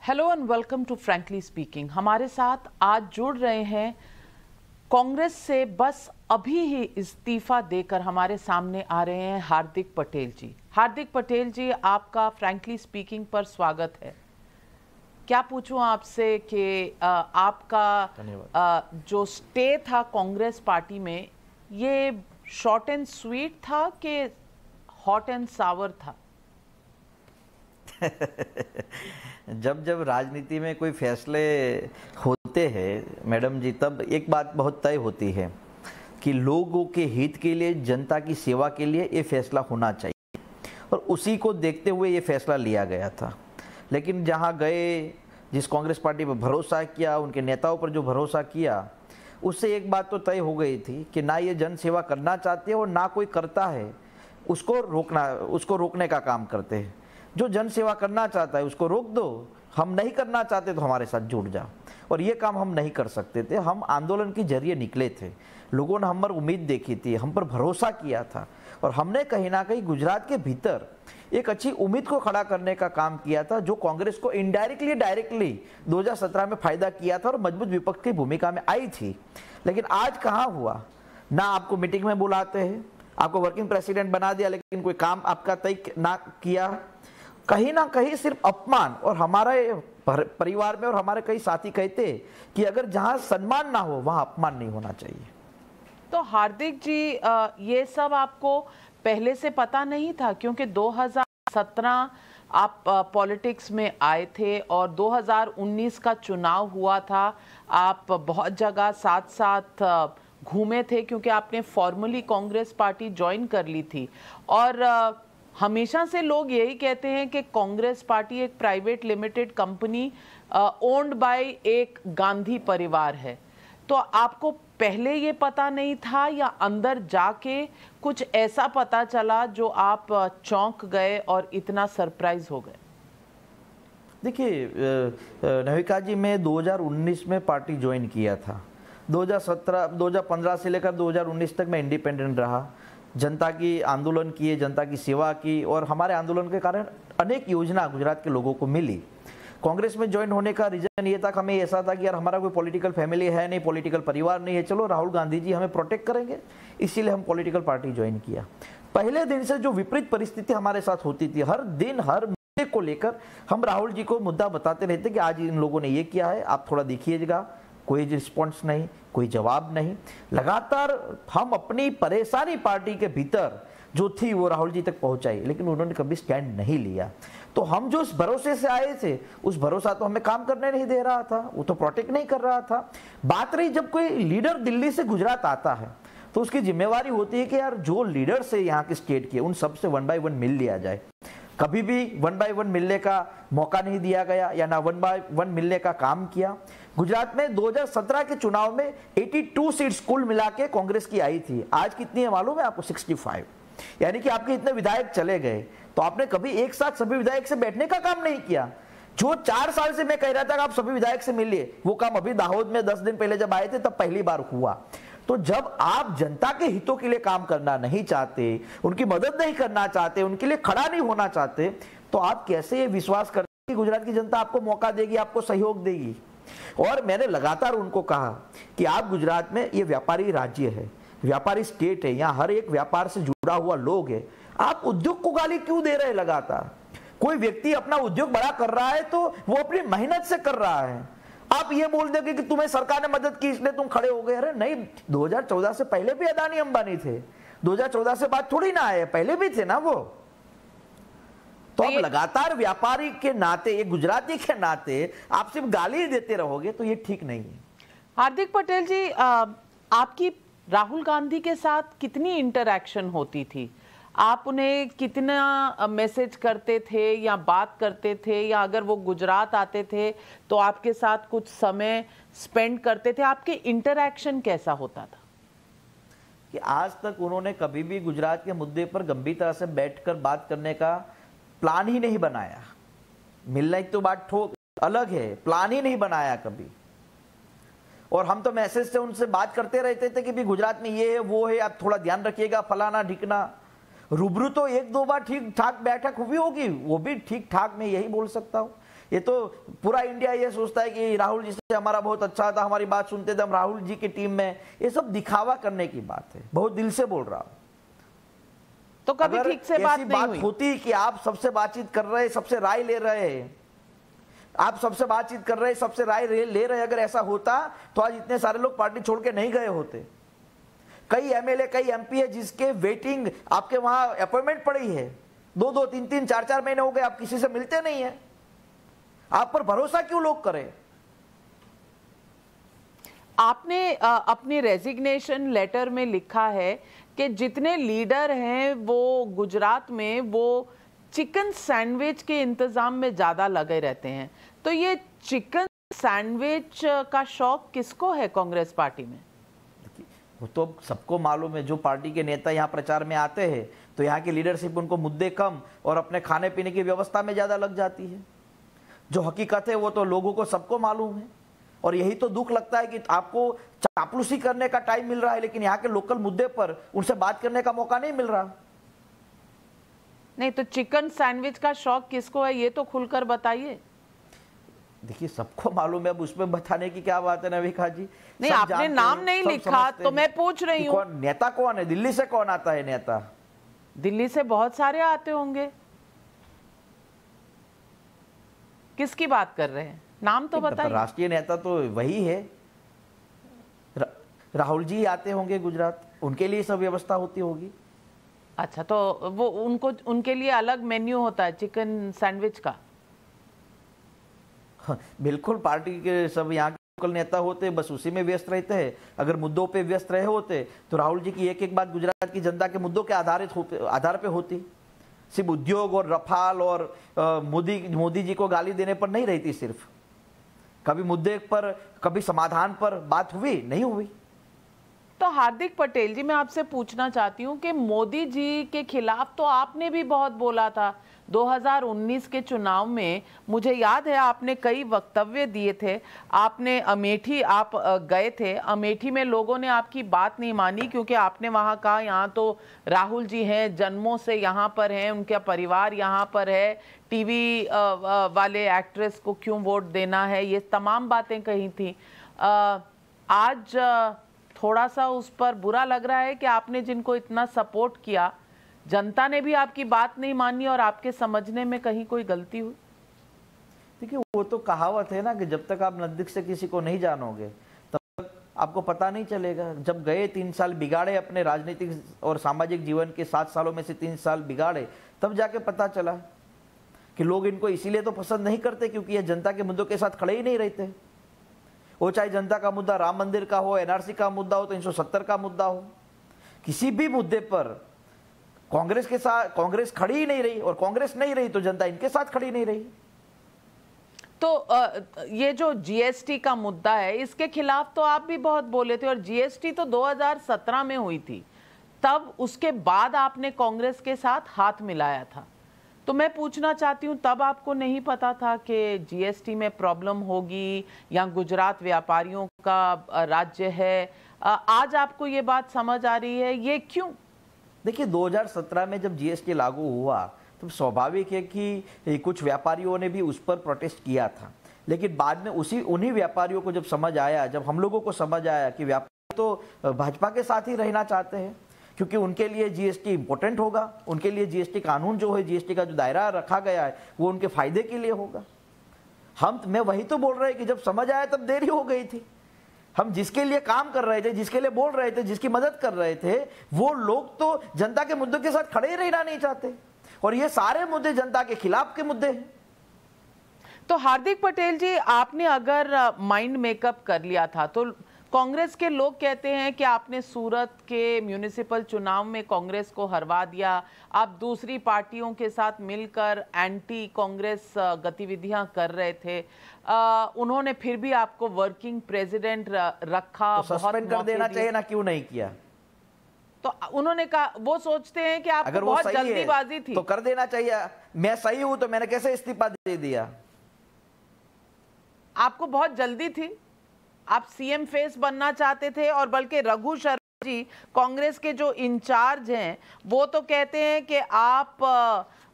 Hello and welcome to frankly speaking. हमारे साथ आज जुड़ रहे हैं कांग्रेस से बस अभी ही इस्तीफा देकर हमारे सामने आ रहे हैं हार्दिक पटेल जी। हार्दिक पटेल जी, आपका फ्रैंकली स्पीकिंग पर स्वागत है। क्या पूछूं आपसे कि आपका जो स्टे था कांग्रेस पार्टी में, ये शॉर्ट एंड स्वीट था कि हॉट एंड सावर था? जब जब राजनीति में कोई फैसले होते हैं मैडम जी, तब एक बात बहुत तय होती है कि लोगों के हित के लिए, जनता की सेवा के लिए ये फैसला होना चाहिए, और उसी को देखते हुए ये फैसला लिया गया था। लेकिन जहाँ गए, जिस कांग्रेस पार्टी पर भरोसा किया, उनके नेताओं पर जो भरोसा किया, उससे एक बात तो तय हो गई थी कि ना ये जन सेवा करना चाहते हैं और ना कोई करता है उसको रोकने का काम करते हैं। जो जन सेवा करना चाहता है उसको रोक दो, हम नहीं करना चाहते तो हमारे साथ जुड़ जाओ। और ये काम हम नहीं कर सकते थे। हम आंदोलन के जरिए निकले थे, लोगों ने हम पर उम्मीद देखी थी, हम पर भरोसा किया था, और हमने कहीं ना कहीं गुजरात के भीतर एक अच्छी उम्मीद को खड़ा करने का काम किया था, जो कांग्रेस को इनडायरेक्टली डायरेक्टली 2017 में फायदा किया था और मजबूत विपक्ष की भूमिका में आई थी। लेकिन आज कहाँ हुआ, ना आपको मीटिंग में बुलाते हैं, आपको वर्किंग प्रेसिडेंट बना दिया, लेकिन कोई काम आपका तय ना किया। कहीं ना कहीं सिर्फ अपमान। और हमारे परिवार में और हमारे कई साथी कहते कि अगर जहां सम्मान ना हो वहां अपमान नहीं होना चाहिए। तो हार्दिक जी, ये सब आपको पहले से पता नहीं था? क्योंकि 2017 आप पॉलिटिक्स में आए थे और 2019 का चुनाव हुआ था। आप बहुत जगह साथ साथ घूमे थे, क्योंकि आपने फॉर्मली कांग्रेस पार्टी ज्वाइन कर ली थी। और हमेशा से लोग यही कहते हैं कि कांग्रेस पार्टी एक private limited company owned by एक गांधी परिवार है। तो आपको पहले ये पता नहीं था, या अंदर जाके कुछ ऐसा पता चला जो आप चौंक गए और इतना सरप्राइज हो गए? देखिए नविका जी, मैं 2019 में पार्टी ज्वाइन किया था। 2015 से लेकर 2019 तक मैं इंडिपेंडेंट रहा, जनता की आंदोलन किए, जनता की सेवा की, और हमारे आंदोलन के कारण अनेक योजना गुजरात के लोगों को मिली। कांग्रेस में ज्वाइन होने का रीजन ये था कि हमें ऐसा था कि यार हमारा कोई पॉलिटिकल फैमिली है नहीं, पॉलिटिकल परिवार नहीं है, चलो राहुल गांधी जी हमें प्रोटेक्ट करेंगे, इसीलिए हम पॉलिटिकल पार्टी ज्वाइन किया। पहले दिन से जो विपरीत परिस्थिति हमारे साथ होती थी, हर दिन हर मुद्दे को लेकर हम राहुल जी को मुद्दा बताते रहते कि आज इन लोगों ने ये किया है, आप थोड़ा देखिएगा। कोई रिस्पॉन्स नहीं, कोई जवाब नहीं। लगातार हम अपनी परेशानी पार्टी के भीतर जो थी वो राहुल जी तक पहुंचाई, लेकिन उन्होंने कभी स्टैंड नहीं लिया। तो हम जो उस भरोसे से आए थे, उस भरोसा तो हमें काम करने नहीं दे रहा था, वो तो प्रोटेक्ट नहीं कर रहा था। बात रही, जब कोई लीडर दिल्ली से गुजरात आता है तो उसकी जिम्मेवारी होती है कि यार जो लीडर्स है यहाँ के स्टेट के, उन सबसे 1 by 1 मिल लिया जाए। कभी भी 1 by 1 मिलने का मौका नहीं दिया गया, या ना 1 by 1 मिलने का काम किया। गुजरात में 2017 के चुनाव में 82 सीट्स कुल मिला के कांग्रेस की आई थी। आज कितनी है मालूम है आपको? 65। यानी कि आपके इतने विधायक चले गए, तो आपने कभी एक साथ सभी विधायक से बैठने का काम नहीं किया। जो 4 साल से मैं कह रहा था कि आप सभी विधायक से मिलिए, वो काम अभी दाहोद में 10 दिन पहले जब आए थे तब पहली बार हुआ। तो जब आप जनता के हितों के लिए काम करना नहीं चाहते, उनकी मदद नहीं करना चाहते, उनके लिए खड़ा नहीं होना चाहते, तो आप कैसे ये विश्वास करते कि गुजरात की जनता आपको मौका देगी, आपको सहयोग देगी? और मैंने लगातार उनको कहा कि आप गुजरात में ये व्यापारी राज्य है, व्यापारी स्टेट है, यहाँ हर एक व्यापार से जुड़ा हुआ लोग है, आप उद्योग को गाली क्यों दे रहे हैं लगातार? कोई व्यक्ति अपना उद्योग बड़ा कर रहा है तो वो अपनी मेहनत से कर रहा है। आप ये बोल दोगे कि तुम्हें सरकार ने मदद की इसलिए तुम खड़े हो गए। अरे नहीं, 2014 से पहले भी अदानी अंबानी थे, 2014 से बाद थोड़ी ना आए, पहले भी थे ना वो। तो आप लगातार व्यापारी के नाते, एक गुजराती के नाते आप सिर्फ गाली देते रहोगे तो ये ठीक नहीं है। हार्दिक पटेल जी, आपकी राहुल गांधी के साथ कितनी इंटरैक्शन होती थी? आप उन्हें कितना मैसेज करते थे या बात करते थे, या अगर वो गुजरात आते थे तो आपके साथ कुछ समय स्पेंड करते थे? आपके इंटरैक्शन कैसा होता था? कि आज तक उन्होंने कभी भी गुजरात के मुद्दे पर गंभीरता से बैठकर बात करने का प्लान ही नहीं बनाया। मिलना एक तो बात अलग है, प्लान ही नहीं बनाया कभी। और हम तो मैसेज से उनसे बात करते रहते थे कि भी गुजरात में ये है वो है, आप थोड़ा ध्यान रखिएगा, फलाना ढिकना। रूबरू तो 1-2 बार ठीक ठाक बैठक हुई होगी, वो भी ठीक ठाक मैं यही बोल सकता हूँ। ये तो पूरा इंडिया ये सोचता है कि राहुल जी से हमारा बहुत अच्छा था, हमारी बात सुनते थे, हम राहुल जी की टीम में। ये सब दिखावा करने की बात है, बहुत दिल से बोल रहा हूं। तो कभी ठीक से बात नहीं हुई होती कि आप सबसे बातचीत कर रहे, सबसे राय ले रहे, आप सबसे बातचीत कर रहे, सबसे राय ले रहे, अगर ऐसा होता तो आज इतने सारे लोग पार्टी छोड़ के नहीं गए होते। कई एमएलए, कई एमपी है जिसके वेटिंग आपके वहां अपॉइंटमेंट पड़ी है, 2-2, 3-3, 4-4 महीने हो गए, आप किसी से मिलते नहीं है। आप पर भरोसा क्यों लोग करें? आपने अपनी रेजिग्नेशन लेटर में लिखा है कि जितने लीडर हैं वो गुजरात में वो चिकन सैंडविच के इंतजाम में ज्यादा लगे रहते हैं। तो ये चिकन सैंडविच का शौक किसको है कांग्रेस पार्टी में? वो तो सबको मालूम है। जो पार्टी के नेता यहाँ प्रचार में आते हैं तो यहाँ की लीडरशिप उनको मुद्दे कम और अपने खाने पीने की व्यवस्था में ज्यादा लग जाती है। जो हकीकत है वो तो लोगों को सबको मालूम है। और यही तो दुख लगता है कि आपको चापलूसी करने का टाइम मिल रहा है, लेकिन यहाँ के लोकल मुद्दे पर उनसे बात करने का मौका नहीं मिल रहा। नहीं तो चिकन सैंडविच का शौक किसको है, ये तो खुलकर बताइए। देखिए सबको मालूम है, अब उसमें बताने की क्या बात है नविका जी। नहीं, आपने नाम नहीं लिखा तो मैं पूछ रही हूँ। नेता कौन है? दिल्ली से कौन आता है नेता? दिल्ली से बहुत सारे आते होंगे। किसकी बात कर रहे हैं? नाम तो बताइए। राष्ट्रीय नेता तो वही है, राहुल जी आते होंगे गुजरात, उनके लिए सब व्यवस्था होती होगी। अच्छा, तो वो उनके लिए अलग मेन्यू होता है चिकन सैंडविच का? हाँ, बिल्कुल। पार्टी के सब यहाँ के लोकल नेता होते बस उसी में व्यस्त रहते हैं। अगर मुद्दों पे व्यस्त रहे होते तो राहुल जी की एक एक बात गुजरात की जनता के मुद्दों के आधार पे होती। सिर्फ उद्योग और रफाल और मोदी जी को गाली देने पर नहीं रहती। सिर्फ कभी मुद्दे पर, कभी समाधान पर बात हुई नहीं हुई। तो हार्दिक पटेल जी, मैं आपसे पूछना चाहती हूँ कि मोदी जी के खिलाफ तो आपने भी बहुत बोला था 2019 के चुनाव में। मुझे याद है आपने कई वक्तव्य दिए थे। आपने अमेठी आप गए थे, अमेठी में लोगों ने आपकी बात नहीं मानी क्योंकि आपने वहां कहा यहाँ तो राहुल जी हैं, जन्मों से यहाँ पर हैं, उनका परिवार यहाँ पर है, टीवी वाले एक्ट्रेस को क्यों वोट देना है, ये तमाम बातें कही थी। आज थोड़ा सा उस पर बुरा लग रहा है कि आपने जिनको इतना सपोर्ट किया, जनता ने भी आपकी बात नहीं मानी और आपके समझने में कहीं कोई गलती हुई। देखिए वो तो कहावत है ना कि जब तक आप नजदीक से किसी को नहीं जानोगे तब तक आपको पता नहीं चलेगा। जब गए 3 साल बिगाड़े अपने राजनीतिक और सामाजिक जीवन के 7 सालों में से 3 साल बिगाड़े, तब जाके पता चला कि लोग इनको इसीलिए तो पसंद नहीं करते क्योंकि ये जनता के मुद्दों के साथ खड़े ही नहीं रहते। वो चाहे जनता का मुद्दा राम मंदिर का हो, एनआरसी का मुद्दा हो, 370 का मुद्दा हो, किसी भी मुद्दे पर कांग्रेस के साथ कांग्रेस खड़ी ही नहीं रही, और कांग्रेस नहीं रही तो जनता इनके साथ खड़ी नहीं रही। तो ये जो जीएसटी का मुद्दा है, इसके खिलाफ तो आप भी बहुत बोले थे, और जीएसटी तो 2017 में हुई थी, तब उसके बाद आपने कांग्रेस के साथ हाथ मिलाया था। तो मैं पूछना चाहती हूँ, तब आपको नहीं पता था कि जीएसटी में प्रॉब्लम होगी या गुजरात व्यापारियों का राज्य है? आज आपको ये बात समझ आ रही है, ये क्यों? देखिए 2017 में जब जीएसटी लागू हुआ तो स्वाभाविक है कि कुछ व्यापारियों ने भी उस पर प्रोटेस्ट किया था, लेकिन बाद में उन्हीं व्यापारियों को जब समझ आया, जब हम लोगों को समझ आया कि व्यापारी तो भाजपा के साथ ही रहना चाहते हैं क्योंकि उनके लिए जीएसटी इंपॉर्टेंट होगा, उनके लिए जीएसटी कानून जो है, जीएसटी का जो दायरा रखा गया है वो उनके फायदे के लिए होगा। मैं वही तो बोल रहे हैं कि जब समझ आया तब देरी हो गई थी। हम जिसके लिए काम कर रहे थे, जिसके लिए बोल रहे थे, जिसकी मदद कर रहे थे, वो लोग तो जनता के मुद्दों के साथ खड़े ही रहना नहीं चाहते, और ये सारे मुद्दे जनता के खिलाफ के मुद्दे हैं। तो हार्दिक पटेल जी, आपने अगर माइंड मेकअप कर लिया था तो कांग्रेस के लोग कहते हैं कि आपने सूरत के म्यूनिसिपल चुनाव में कांग्रेस को हरवा दिया, आप दूसरी पार्टियों के साथ मिलकर एंटी कांग्रेस गतिविधियां कर रहे थे, उन्होंने फिर भी आपको वर्किंग प्रेसिडेंट रखा। तो सस्पेंड कर देना चाहिए ना, क्यों नहीं किया? तो उन्होंने कहा, वो सोचते हैं कि आपको बहुत जल्दीबाजी थी तो कर देना चाहिए। मैं सही हूं तो मैंने कैसे इस्तीफा दे दिया? आपको बहुत जल्दी थी, आप सीएम फेस बनना चाहते थे, और बल्कि रघु शर्मा जी कांग्रेस के जो इंचार्ज हैं वो तो कहते हैं कि आप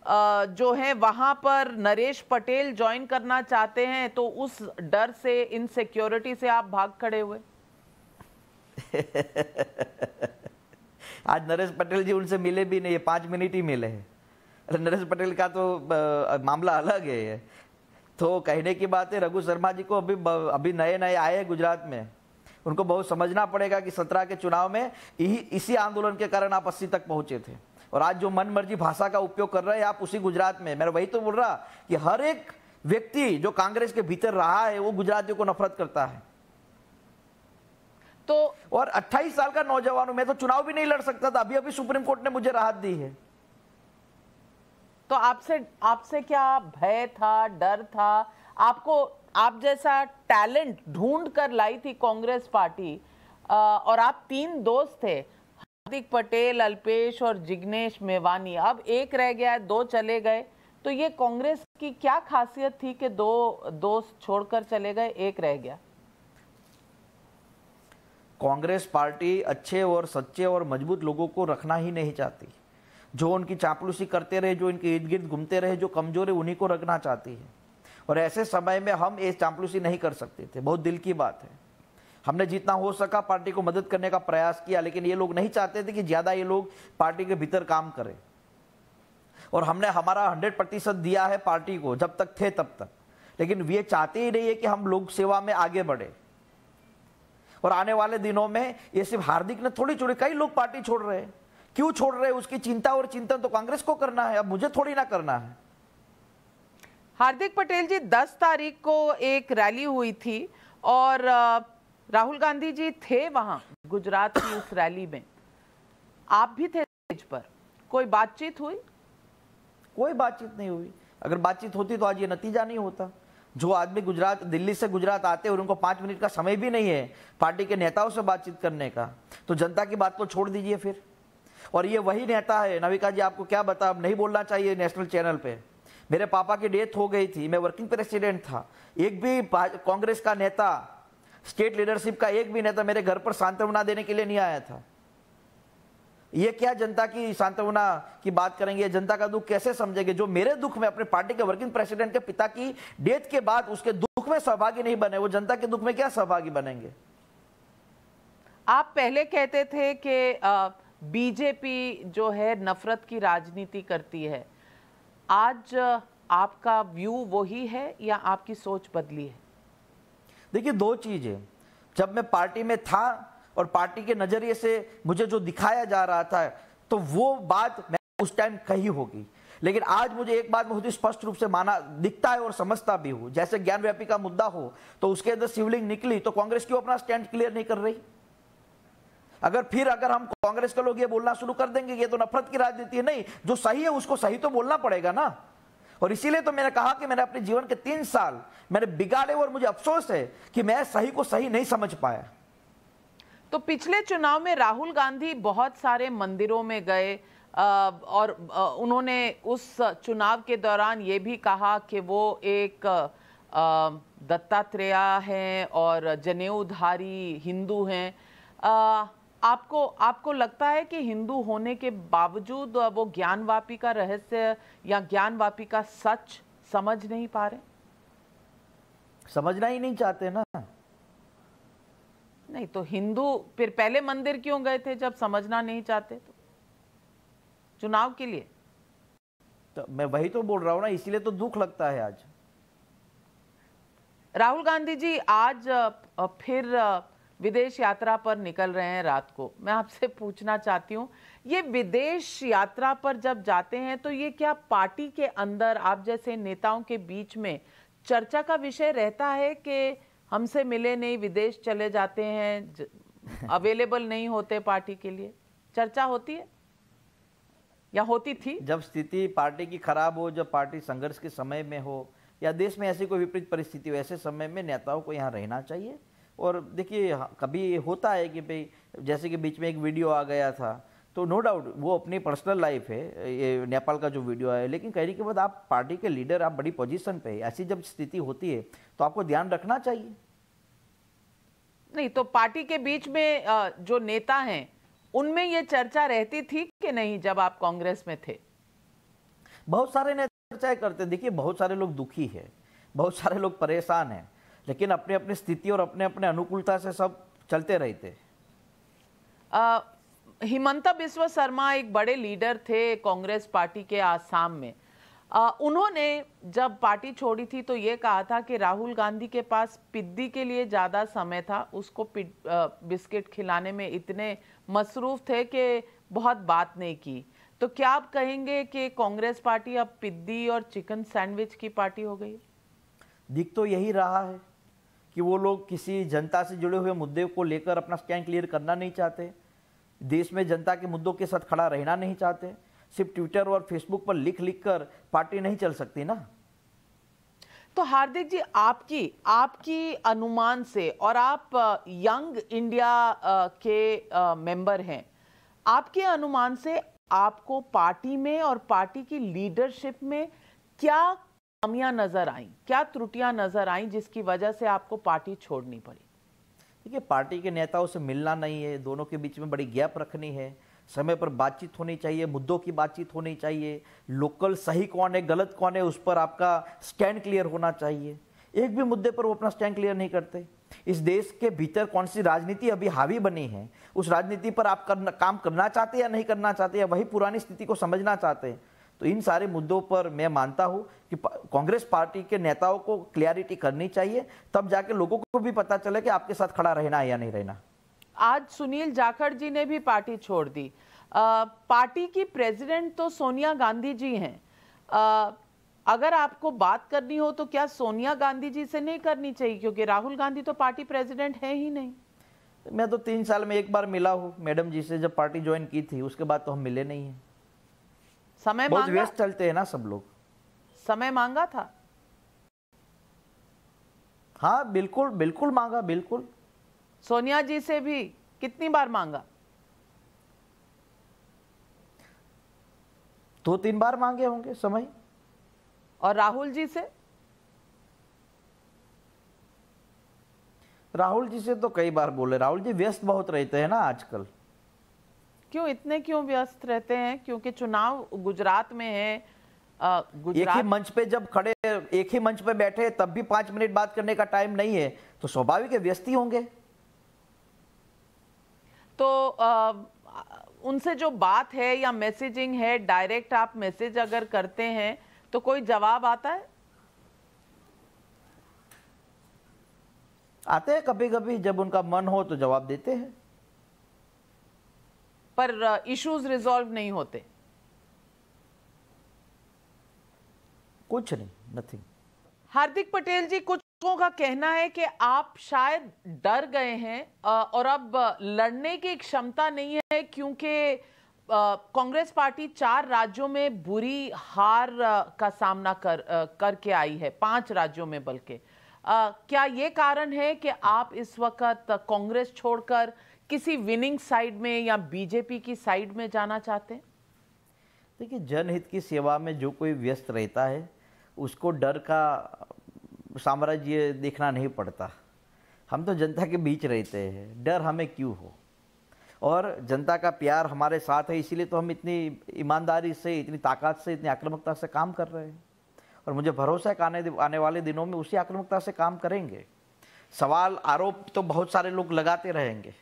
जो है वहां पर नरेश पटेल ज्वाइन करना चाहते हैं, तो उस डर से, इनसिक्योरिटी से आप भाग खड़े हुए? आज नरेश पटेल जी उनसे मिले भी नहीं, 5 मिनट ही मिले हैं। नरेश पटेल का तो मामला अलग है। तो कहने की बात है, रघु शर्मा जी को अभी नए नए आए हैं गुजरात में, उनको बहुत समझना पड़ेगा कि 17 के चुनाव में इसी आंदोलन के कारण आप 80 तक पहुंचे थे, और आज जो मन मर्जी भाषा का उपयोग कर रहे हैं आप उसी गुजरात में। मैं वही तो बोल रहा कि हर एक व्यक्ति जो कांग्रेस के भीतर रहा है वो गुजरातियों को नफरत करता है। तो और 28 साल का नौजवान हूं, मैं तो चुनाव भी नहीं लड़ सकता था, अभी अभी सुप्रीम कोर्ट ने मुझे राहत दी है। तो आपसे क्या भय था, डर था? आपको आप जैसा टैलेंट ढूंढ कर लाई थी कांग्रेस पार्टी, और आप 3 दोस्त थे, हार्दिक पटेल, अल्पेश और जिग्नेश मेवानी। अब एक रह गया है, 2 चले गए। तो ये कांग्रेस की क्या खासियत थी कि 2 दोस्त छोड़कर चले गए, एक रह गया? कांग्रेस पार्टी अच्छे और सच्चे और मजबूत लोगों को रखना ही नहीं चाहती। जो उनकी चापलूसी करते रहे, जो इनके इर्द गिर्द घूमते रहे, जो कमजोर है उन्हीं को रखना चाहती है। और ऐसे समय में हम ये चापलूसी नहीं कर सकते थे, बहुत दिल की बात है। हमने जितना हो सका पार्टी को मदद करने का प्रयास किया, लेकिन ये लोग नहीं चाहते थे कि ज़्यादा ये लोग पार्टी के भीतर काम करें। और हमने हमारा 100% दिया है पार्टी को जब तक थे तब तक, लेकिन ये चाहते ही नहीं है कि हम लोग सेवा में आगे बढ़े। और आने वाले दिनों में ये सिर्फ हार्दिक ने थोड़ी छोड़ी, कई लोग पार्टी छोड़ रहे हैं। क्यों छोड़ रहे हैं उसकी चिंता और चिंतन तो कांग्रेस को करना है, अब मुझे थोड़ी ना करना है। हार्दिक पटेल जी, 10 तारीख को एक रैली हुई थी और राहुल गांधी जी थे वहां गुजरात की उस रैली में, आप भी थे स्टेज पर। कोई बातचीत हुई? कोई बातचीत नहीं हुई। अगर बातचीत होती तो आज ये नतीजा नहीं होता। जो आदमी दिल्ली से गुजरात आते हैं और उनको 5 मिनट का समय भी नहीं है पार्टी के नेताओं से बातचीत करने का, तो जनता की बात को छोड़ दीजिए फिर। और ये वही नेता है, नविका जी आपको क्या बता, अब नहीं बोलना चाहिए नेशनल चैनल पे। मेरे पापा की डेथ हो गई थी, मैं वर्किंग प्रेसिडेंट था, एक भी कांग्रेस का नेता, स्टेट लीडरशिप का एक भी नेता मेरे घर पर सांत्वना देने के लिए नहीं आया था। ये क्या जनता की सांत्वना की बात करेंगे, जनता का दुख कैसे समझेंगे? जो मेरे दुख में, अपने पार्टी के वर्किंग प्रेसिडेंट के पिता की डेथ के बाद उसके दुख में सहभागी नहीं बने, वो जनता के दुख में क्या सहभागी बनेंगे? आप पहले कहते थे कि बीजेपी जो है नफरत की राजनीति करती है, आज आपका व्यू वही है या आपकी सोच बदली है? देखिए, 2 चीजें, जब मैं पार्टी में था और पार्टी के नजरिए से मुझे जो दिखाया जा रहा था, तो वो बात मैं उस टाइम कही होगी। लेकिन आज मुझे एक बात बहुत ही स्पष्ट रूप से माना दिखता है और समझता भी हूं। जैसे ज्ञान व्यापी का मुद्दा हो तो उसके अंदर शिवलिंग निकली, तो कांग्रेस क्यों अपना स्टैंड क्लियर नहीं कर रही? अगर हम कांग्रेस के लोग ये बोलना शुरू कर देंगे ये तो नफरत की राजनीति है, नहीं, जो सही है उसको सही तो बोलना पड़ेगा ना। और इसीलिए तो मैंने कहा कि मैंने अपने जीवन के 3 साल मैंने बिगाड़े और मुझे अफसोस है कि मैं सही को सही नहीं समझ पाया। तो पिछले चुनाव में राहुल गांधी बहुत सारे मंदिरों में गए और उन्होंने उस चुनाव के दौरान ये भी कहा कि वो एक दत्तात्रेय हैं और जनेऊधारी हिंदू हैं। आपको लगता है कि हिंदू होने के बावजूद वो ज्ञानवापी का रहस्य या ज्ञानवापी का सच समझ नहीं पा रहे? समझना ही नहीं चाहते ना। नहीं तो हिंदू फिर पहले मंदिर क्यों गए थे जब समझना नहीं चाहते? तो चुनाव के लिए। तो मैं वही तो बोल रहा हूं ना, इसीलिए तो दुख लगता है आज। राहुल गांधी जी आज फिर विदेश यात्रा पर निकल रहे हैं रात को। मैं आपसे पूछना चाहती हूँ, ये विदेश यात्रा पर जब जाते हैं तो ये क्या पार्टी के अंदर आप जैसे नेताओं के बीच में चर्चा का विषय रहता है कि हमसे मिले नहीं, विदेश चले जाते हैं, अवेलेबल नहीं होते पार्टी के लिए? चर्चा होती है या होती थी? जब स्थिति पार्टी की खराब हो, जब पार्टी संघर्ष के समय में हो या देश में ऐसी कोई विपरीत परिस्थिति हो, ऐसे समय में नेताओं को यहाँ रहना चाहिए। और देखिए, कभी होता है कि भाई जैसे कि बीच में एक वीडियो आ गया था, तो नो डाउट वो अपनी पर्सनल लाइफ है, ये नेपाल का जो वीडियो है, लेकिन कहने के बाद आप पार्टी के लीडर, आप बड़ी पोजीशन पे, ऐसी जब स्थिति होती है तो आपको ध्यान रखना चाहिए। नहीं तो पार्टी के बीच में जो नेता हैं उनमें ये चर्चा रहती थी कि नहीं जब आप कांग्रेस में थे? बहुत सारे नेता चर्चाएं करते हैं। देखिए, बहुत सारे लोग दुखी है, बहुत सारे लोग परेशान हैं, लेकिन अपनी अपनी स्थिति और अपने अपने अनुकूलता से सब चलते रहते। हिमंता बिस्वा शर्मा एक बड़े लीडर थे कांग्रेस पार्टी के आसाम में। उन्होंने जब पार्टी छोड़ी थी तो ये कहा था कि राहुल गांधी के पास पिद्दी के लिए ज़्यादा समय था, उसको बिस्किट खिलाने में इतने मसरूफ थे कि बहुत बात नहीं की। तो क्या आप कहेंगे कि कांग्रेस पार्टी अब पिद्दी और चिकन सैंडविच की पार्टी हो गई? दिख तो यही रहा है कि वो लोग किसी जनता से जुड़े हुए मुद्दे को लेकर अपना स्टैंड क्लियर करना नहीं चाहते, देश में जनता के मुद्दों के साथ खड़ा रहना नहीं चाहते। सिर्फ ट्विटर और फेसबुक पर लिख लिख कर पार्टी नहीं चल सकती ना। तो हार्दिक जी, आपकी अनुमान से, और आप यंग इंडिया के मेंबर हैं, आपके अनुमान से आपको पार्टी में और पार्टी की लीडरशिप में क्या कमियां नजर आई, क्या त्रुटियां नजर आई जिसकी वजह से आपको पार्टी छोड़नी पड़ी? देखिए, पार्टी के नेताओं से मिलना नहीं है, दोनों के बीच में बड़ी गैप रखनी है, समय पर बातचीत होनी चाहिए, मुद्दों की बातचीत होनी चाहिए, लोकल सही कौन है गलत कौन है उस पर आपका स्टैंड क्लियर होना चाहिए। एक भी मुद्दे पर वो अपना स्टैंड क्लियर नहीं करते। इस देश के भीतर कौन सी राजनीति अभी हावी बनी है, उस राजनीति पर आप काम करना चाहते हैं या नहीं करना चाहते, या वही पुरानी स्थिति को समझना चाहते हैं। तो इन सारे मुद्दों पर मैं मानता हूं कि कांग्रेस पार्टी के नेताओं को क्लियरिटी करनी चाहिए, तब जाके लोगों को भी पता चले कि आपके साथ खड़ा रहना है या नहीं रहना। आज सुनील जाखड़ जी ने भी पार्टी छोड़ दी। पार्टी की प्रेसिडेंट तो सोनिया गांधी जी हैं। अगर आपको बात करनी हो तो क्या सोनिया गांधी जी से नहीं करनी चाहिए, क्योंकि राहुल गांधी तो पार्टी प्रेसिडेंट है ही नहीं? मैं तो 3 साल में एक बार मिला हूँ मैडम जी से, जब पार्टी ज्वाइन की थी, उसके बाद तो हम मिले नहीं हैं। समय बहुत मांगा, व्यस्त चलते हैं ना सब लोग। समय मांगा था? हाँ बिल्कुल बिल्कुल मांगा, बिल्कुल। सोनिया जी से भी कितनी बार मांगा? 2-3 बार मांगे होंगे समय। और राहुल जी से? राहुल जी से तो कई बार बोले। राहुल जी व्यस्त बहुत रहते हैं ना आजकल। क्यों व्यस्त रहते हैं? क्योंकि चुनाव गुजरात में है। एक ही मंच पे जब खड़े, एक ही मंच पे बैठे, तब भी 5 मिनट बात करने का टाइम नहीं है, तो स्वाभाविक है व्यस्त ही होंगे। तो उनसे जो बात है या मैसेजिंग है, डायरेक्ट आप मैसेज अगर करते हैं तो कोई जवाब आता है? आते हैं कभी कभी, जब उनका मन हो तो जवाब देते हैं। पर इश्यूज रिजॉल्व नहीं होते? कुछ नहीं, नथिंग। हार्दिक पटेल जी, कुछ लोगों का कहना है कि आप शायद डर गए हैं और अब लड़ने की क्षमता नहीं है, क्योंकि कांग्रेस पार्टी 4 राज्यों में बुरी हार का सामना करके आई है, 5 राज्यों में बल्कि। क्या ये कारण है कि आप इस वक्त कांग्रेस छोड़कर किसी विनिंग साइड में या बीजेपी की साइड में जाना चाहते हैं? देखिए, जनहित की सेवा में जो कोई व्यस्त रहता है उसको डर का साम्राज्य देखना नहीं पड़ता। हम तो जनता के बीच रहते हैं, डर हमें क्यों हो। और जनता का प्यार हमारे साथ है, इसीलिए तो हम इतनी ईमानदारी से, इतनी ताकत से, इतनी आक्रामकता से काम कर रहे हैं। और मुझे भरोसा है कि आने वाले दिनों में उसी आक्रामकता से काम करेंगे। सवाल आरोप तो बहुत सारे लोग लगाते रहेंगे,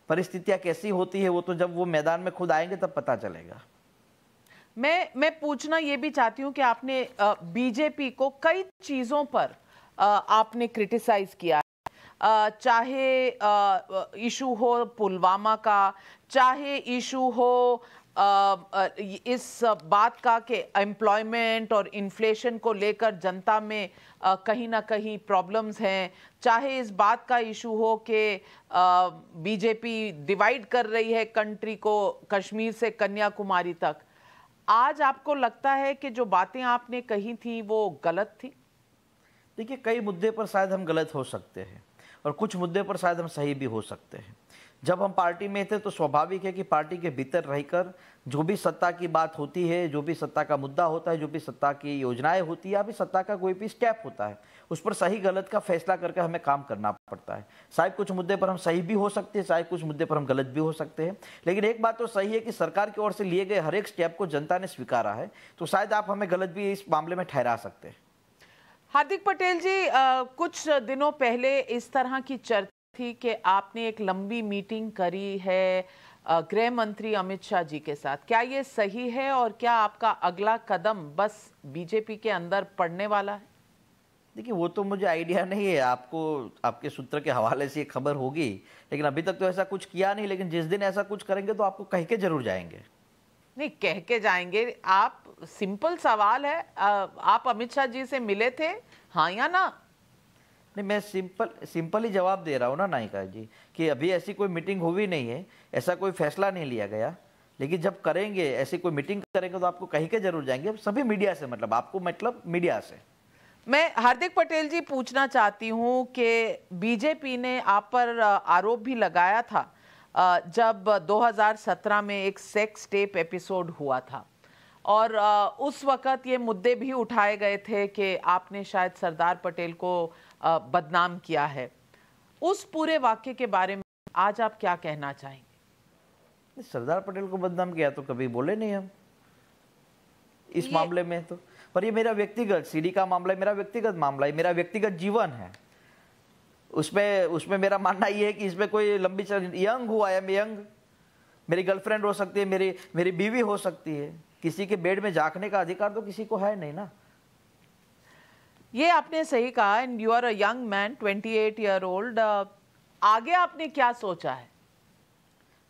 परिस्थितियाँ कैसी होती है वो तो जब वो मैदान में खुद आएंगे तब पता चलेगा। मैं पूछना ये भी चाहती हूँ कि आपने बीजेपी को कई चीज़ों पर आपने क्रिटिसाइज किया, चाहे इशू हो पुलवामा का, चाहे इशू हो इस बात का कि एम्प्लॉयमेंट और इन्फ्लेशन को लेकर जनता में कहीं ना कहीं प्रॉब्लम्स हैं, चाहे इस बात का इशू हो कि बीजेपी डिवाइड कर रही है कंट्री को कश्मीर से कन्याकुमारी तक। आज आपको लगता है कि जो बातें आपने कही थी वो गलत थी? देखिए, कई मुद्दे पर शायद हम गलत हो सकते हैं और कुछ मुद्दे पर शायद हम सही भी हो सकते हैं। जब हम पार्टी में थे तो स्वाभाविक है कि पार्टी के भीतर रहकर जो भी सत्ता की बात होती है, जो भी सत्ता का मुद्दा होता है, जो भी सत्ता की योजनाएं होती है या भी सत्ता का कोई भी स्टेप होता है, उस पर सही गलत का फैसला करके हमें काम करना पड़ता है। शायद कुछ मुद्दे पर हम सही भी हो सकते हैं, शायद कुछ मुद्दे पर हम गलत भी हो सकते हैं, लेकिन एक बात तो सही है कि सरकार की ओर से लिए गए हर एक स्टेप को जनता ने स्वीकारा है, तो शायद आप हमें गलत भी इस मामले में ठहरा सकते हैं। हार्दिक पटेल जी, कुछ दिनों पहले इस तरह की चर्चा थी कि आपने एक लंबी मीटिंग करी है गृह मंत्री अमित शाह जी के साथ। क्या ये सही है और क्या आपका अगला कदम बस बीजेपी के अंदर पड़ने वाला है? देखिए, वो तो मुझे आइडिया नहीं है, आपको आपके सूत्र के हवाले से ये खबर होगी, लेकिन अभी तक तो ऐसा कुछ किया नहीं। लेकिन जिस दिन ऐसा कुछ करेंगे तो आपको कह के जरूर जाएंगे। नहीं, कह के जाएंगे आप? सिंपल सवाल है, आप अमित शाह जी से मिले थे, हाँ या ना? नहीं, मैं सिंपल ही जवाब दे रहा हूँ ना नायिका जी, कि अभी ऐसी कोई मीटिंग हुई नहीं है, ऐसा कोई फैसला नहीं लिया गया, लेकिन जब करेंगे, ऐसी कोई मीटिंग करेंगे तो आपको कहीं के जरूर जाएंगे, सभी मीडिया से, मतलब आपको, मतलब मीडिया से। मैं हार्दिक पटेल जी पूछना चाहती हूँ कि बीजेपी ने आप पर आरोप भी लगाया था जब 2017 में एक सेक्स टेप एपिसोड हुआ था, और उस वक्त ये मुद्दे भी उठाए गए थे कि आपने शायद सरदार पटेल को बदनाम किया है। उस पूरे वाक्य के बारे में आज आप क्या कहना चाहेंगे? सरदार पटेल को बदनाम किया तो कभी बोले नहीं हम इस मामले में तो, पर ये मेरा व्यक्तिगत सीडी का मामला है, मेरा व्यक्तिगत मामला है, मेरा व्यक्तिगत जीवन है। उसमें मेरा मानना ये है कि इसमें कोई लंबी यंग हुआ है, मैं यंग, मेरी गर्लफ्रेंड हो सकती है, मेरी बीवी हो सकती है, किसी के बेड में झांकने का अधिकार तो किसी को है नहीं ना। ये आपने सही कहा, and you are a young man, 28 year old. आगे आपने क्या सोचा है?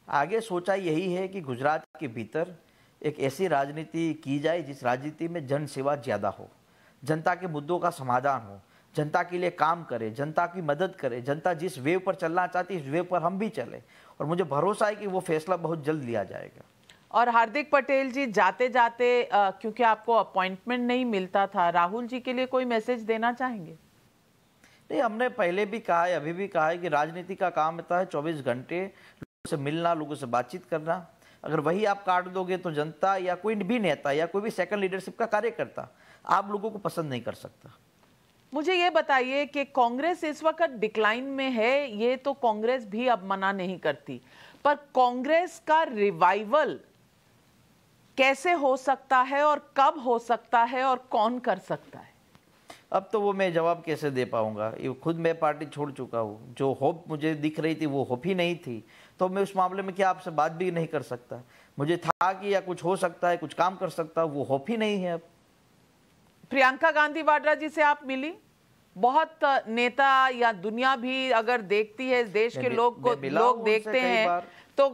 आगे सोचा यही है कि गुजरात के भीतर एक ऐसी राजनीति की जाए जिस राजनीति में जन सेवा ज्यादा हो, जनता के मुद्दों का समाधान हो, जनता के लिए काम करे, जनता की मदद करे, जनता जिस वेव पर चलना चाहती है इस वेव पर हम भी चले, और मुझे भरोसा है कि वो फैसला बहुत जल्द लिया जाएगा। और हार्दिक पटेल जी, जाते जाते क्योंकि आपको अपॉइंटमेंट नहीं मिलता था, राहुल जी के लिए कोई मैसेज देना चाहेंगे? नहीं, हमने पहले भी कहा है, अभी भी कहा है कि राजनीति का काम होता है 24 घंटे लोगों से मिलना, लोगों से बातचीत करना। अगर वही आप काट दोगे तो जनता या कोई भी नेता या कोई भी सेकंड लीडरशिप का कार्यकर्ता आप लोगों को पसंद नहीं कर सकता। मुझे ये बताइए कि कांग्रेस इस वक्त डिक्लाइन में है, ये तो कांग्रेस भी अब मना नहीं करती, पर कांग्रेस का रिवाइवल कैसे हो सकता है और कब हो सकता है और कौन कर सकता है? अब तो वो मैं जवाब कैसे दे पाऊंगा, ये खुद मैं पार्टी छोड़ चुका हूँ। जो होप मुझे दिख रही थी वो होप ही नहीं थी, तो मैं उस मामले में क्या आपसे बात भी नहीं कर सकता। मुझे था कि या कुछ हो सकता है, कुछ काम कर सकता, वो होप ही नहीं है अब। प्रियंका गांधी वाड्रा जी से आप मिली? बहुत नेता या दुनिया भी अगर देखती है, देश के लोग देखते हैं तो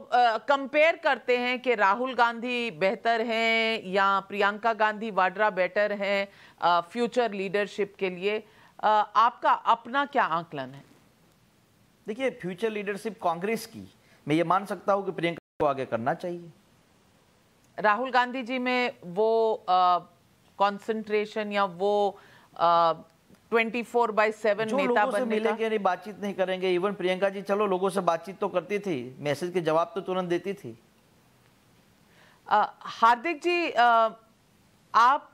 कंपेयर करते हैं कि राहुल गांधी बेहतर हैं या प्रियंका गांधी वाड्रा बेटर हैं फ्यूचर लीडरशिप के लिए। आपका अपना क्या आकलन है? देखिए, फ्यूचर लीडरशिप कांग्रेस की मैं ये मान सकता हूँ कि प्रियंका को आगे करना चाहिए। राहुल गांधी जी में वो कंसंट्रेशन या वो 24/7 नेता बनने मिलेंगे नहीं, बातचीत नहीं करेंगे। इवन प्रियंका जी चलो लोगों से बातचीत तो करती थी, मैसेज के जवाब तो तुरंत देती थी। हार्दिक जी, आप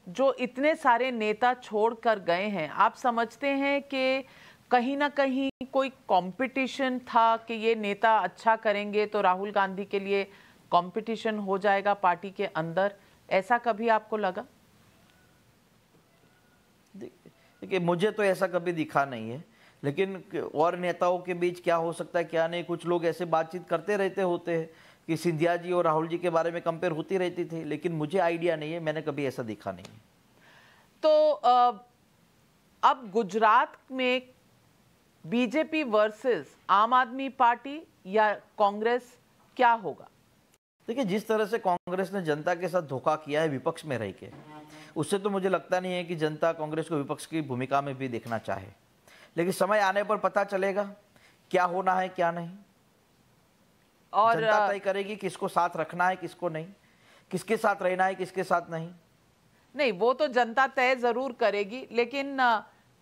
जो इतने सारे नेता छोड़कर गए हैं, आप समझते हैं कि कहीं ना कहीं कोई कंपटीशन था कि ये नेता अच्छा करेंगे तो राहुल गांधी के लिए कंपटीशन हो जाएगा पार्टी के अंदर? ऐसा कभी आपको लगा? देखिए, मुझे तो ऐसा कभी दिखा नहीं है, लेकिन और नेताओं के बीच क्या हो सकता है क्या नहीं, कुछ लोग ऐसे बातचीत करते रहते होते हैं कि सिंधिया जी और राहुल जी के बारे में कंपेयर होती रहती थी, लेकिन मुझे आइडिया नहीं है, मैंने कभी ऐसा दिखा नहीं है। तो अब गुजरात में बीजेपी वर्सेस आम आदमी पार्टी या कांग्रेस, क्या होगा? देखिए, जिस तरह से कांग्रेस ने जनता के साथ धोखा किया है विपक्ष में रह के, उससे तो मुझे लगता नहीं है कि जनता कांग्रेस को विपक्ष की भूमिका में भी देखना चाहे, लेकिन समय आने पर पता चलेगा क्या होना है क्या नहीं, और जनता तय करेगी किसको साथ रखना है किसको नहीं, किसके साथ रहना है किसके साथ नहीं। नहीं, वो तो जनता तय जरूर करेगी, लेकिन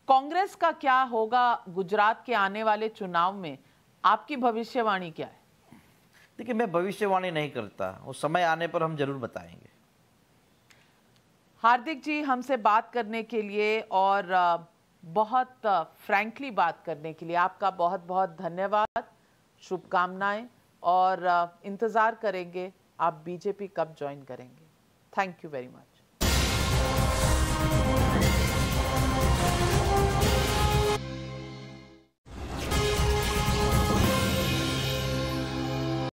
कांग्रेस का क्या होगा गुजरात के आने वाले चुनाव में? आपकी भविष्यवाणी क्या है? देखिए, मैं भविष्यवाणी नहीं करता, उस समय आने पर हम जरूर बताएंगे। हार्दिक जी, हमसे बात करने के लिए और बहुत फ्रैंकली बात करने के लिए आपका बहुत बहुत धन्यवाद, शुभकामनाएं, और इंतज़ार करेंगे आप बीजेपी कब ज्वाइन करेंगे। Thank you very much.